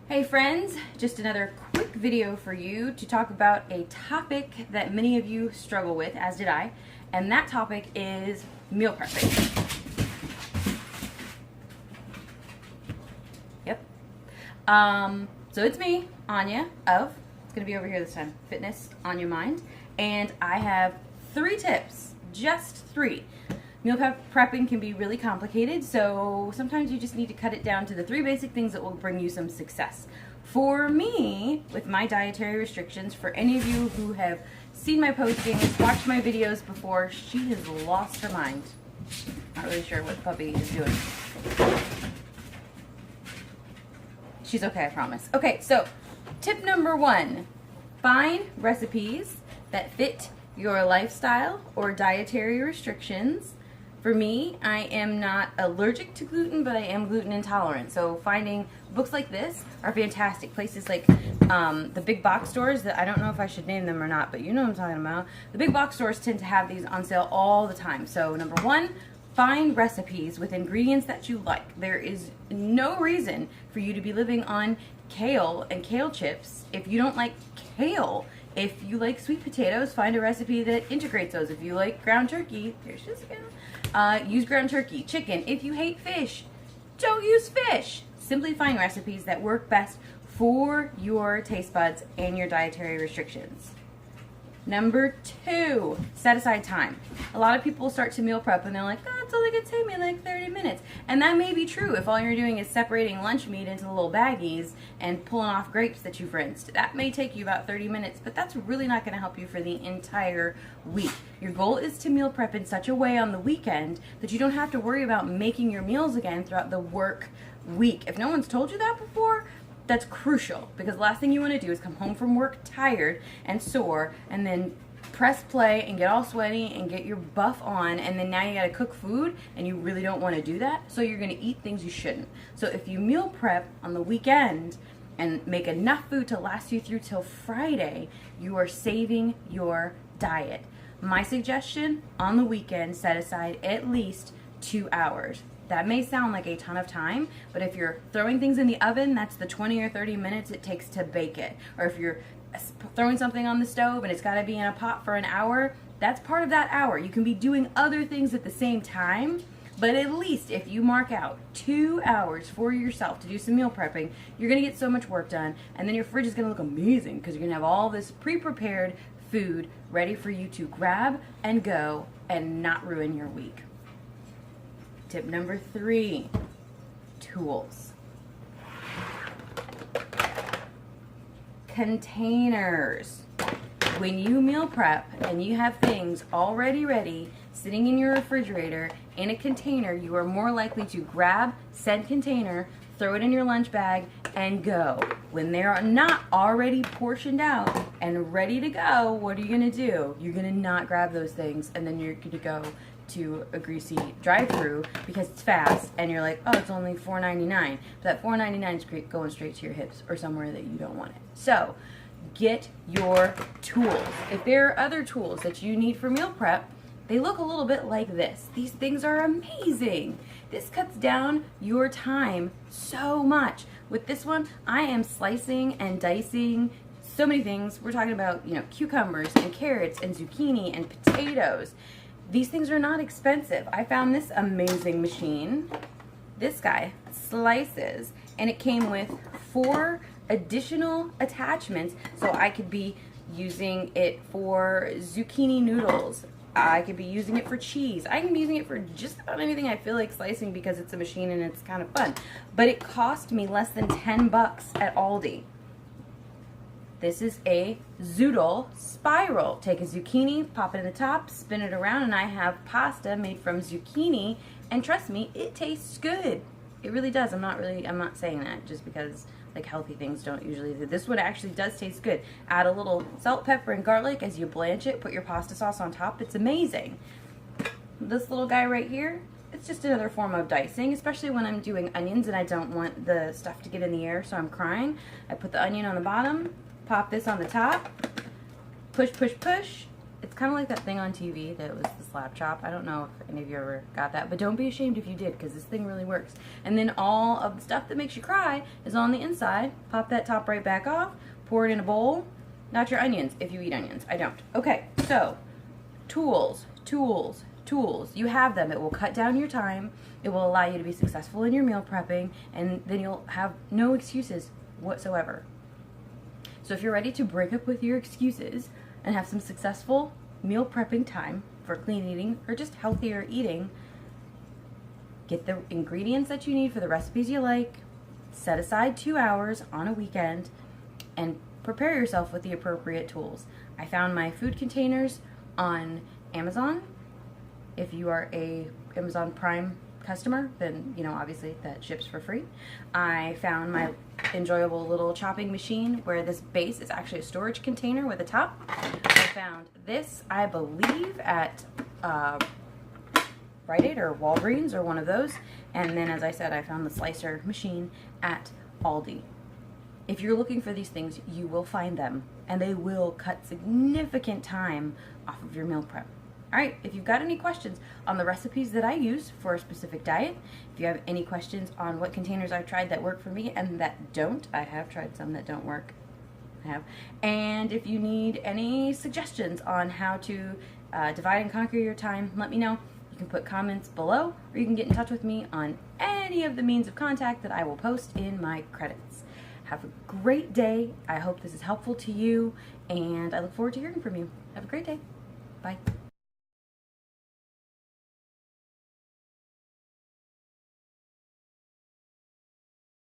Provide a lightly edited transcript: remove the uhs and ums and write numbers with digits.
Hey friends, just another quick video for you to talk about a topic that many of you struggle with, as did I, and that topic is meal prepping. Yep. So it's me, Anya, it's going to be over here this time, Fitness on Your Mind, and I have 3 tips, just 3. Meal prepping can be really complicated, so sometimes you just need to cut it down to the 3 basic things that will bring you some success. For me, with my dietary restrictions, for any of you who have seen my postings, watched my videos before, she has lost her mind. Not really sure what the puppy is doing. She's okay, I promise. Okay, so tip number 1, find recipes that fit your lifestyle or dietary restrictions. For me, I am not allergic to gluten, but I am gluten intolerant. So finding books like this are fantastic. Places like the big box stores, that I don't know if I should name them or not, but you know what I'm talking about. The big box stores tend to have these on sale all the time. So number 1, find recipes with ingredients that you like. There is no reason for you to be living on kale and kale chips if you don't like kale. If you like sweet potatoes, find a recipe that integrates those. If you like ground turkey, here she is again. Use ground turkey. Chicken. If you hate fish, don't use fish. Simply find recipes that work best for your taste buds and your dietary restrictions. Number 2, set aside time. A lot of people start to meal prep and they're like, oh, it's only going to take me like 30 minutes. And that may be true if all you're doing is separating lunch meat into little baggies and pulling off grapes that you've rinsed. That may take you about 30 minutes, but that's really not going to help you for the entire week. Your goal is to meal prep in such a way on the weekend that you don't have to worry about making your meals again throughout the work week. If no one's told you that before, that's crucial, because the last thing you want to do is come home from work tired and sore and then press play and get all sweaty and get your buff on, and then now you got to cook food and you really don't want to do that, so you're going to eat things you shouldn't. So if you meal prep on the weekend and make enough food to last you through till Friday, you are saving your diet. My suggestion, on the weekend, set aside at least 2 hours. That may sound like a ton of time, but if you're throwing things in the oven, that's the 20 or 30 minutes it takes to bake it. Or if you're throwing something on the stove and it's got to be in a pot for an hour, that's part of that hour. You can be doing other things at the same time, but at least if you mark out 2 hours for yourself to do some meal prepping, you're going to get so much work done, and then your fridge is going to look amazing because you're going to have all this pre-prepared food ready for you to grab and go and not ruin your week. Tip number 3, tools. Containers. When you meal prep and you have things already ready, sitting in your refrigerator in a container, you are more likely to grab said container, throw it in your lunch bag, and go. When they're not already portioned out and ready to go, what are you going to do? You're going to not grab those things, and then you're going to go to a greasy drive-through because it's fast and you're like, oh, it's only $4.99. But that $4.99 is going straight to your hips or somewhere that you don't want it. So get your tools. If there are other tools that you need for meal prep, they look a little bit like this. These things are amazing. This cuts down your time so much. With this one, I am slicing and dicing so many things. We're talking about, cucumbers and carrots and zucchini and potatoes. These things are not expensive. I found this amazing machine. This guy slices, and it came with 4 additional attachments, so I could be using it for zucchini noodles. I could be using it for cheese. I can be using it for just about anything I feel like slicing because it's a machine and it's kind of fun. But it cost me less than 10 bucks at Aldi. This is a zoodle spiral. Take a zucchini, pop it in the top, spin it around, and I have pasta made from zucchini, and trust me, it tastes good. It really does. I'm not saying that just because like healthy things don't usually do. This one actually does taste good. Add a little salt, pepper, and garlic as you blanch it. Put your pasta sauce on top. It's amazing. This little guy right here, it's just another form of dicing, especially when I'm doing onions and I don't want the stuff to get in the air, so I'm crying. I put the onion on the bottom, pop this on the top, push, push, push, it's kind of like that thing on TV that was the slap chop. I don't know if any of you ever got that, but don't be ashamed if you did, because this thing really works. And then all of the stuff that makes you cry is on the inside. Pop that top right back off, pour it in a bowl. Not your onions, if you eat onions. I don't. Okay, so tools, tools, tools. You have them. It will cut down your time. It will allow you to be successful in your meal prepping, and then you'll have no excuses whatsoever. So if you're ready to break up with your excuses and have some successful meal prepping time for clean eating or just healthier eating, get the ingredients that you need for the recipes you like, set aside 2 hours on a weekend, and prepare yourself with the appropriate tools. I found my food containers on Amazon. If you are a Amazon Prime customer, then obviously that ships for free. I found my enjoyable little chopping machine where this base is actually a storage container with a top. I found this, I believe, at Rite Aid or Walgreens or one of those. And then, as I said, I found the slicer machine at Aldi. If you're looking for these things, you will find them, and they will cut significant time off of your meal prep. All right, if you've got any questions on the recipes that I use for a specific diet, if you have any questions on what containers I've tried that work for me and that don't, I have tried some that don't work, I have. And if you need any suggestions on how to divide and conquer your time, let me know. You can put comments below, or you can get in touch with me on any of the means of contact that I will post in my credits. Have a great day. I hope this is helpful to you, and I look forward to hearing from you. Have a great day. Bye.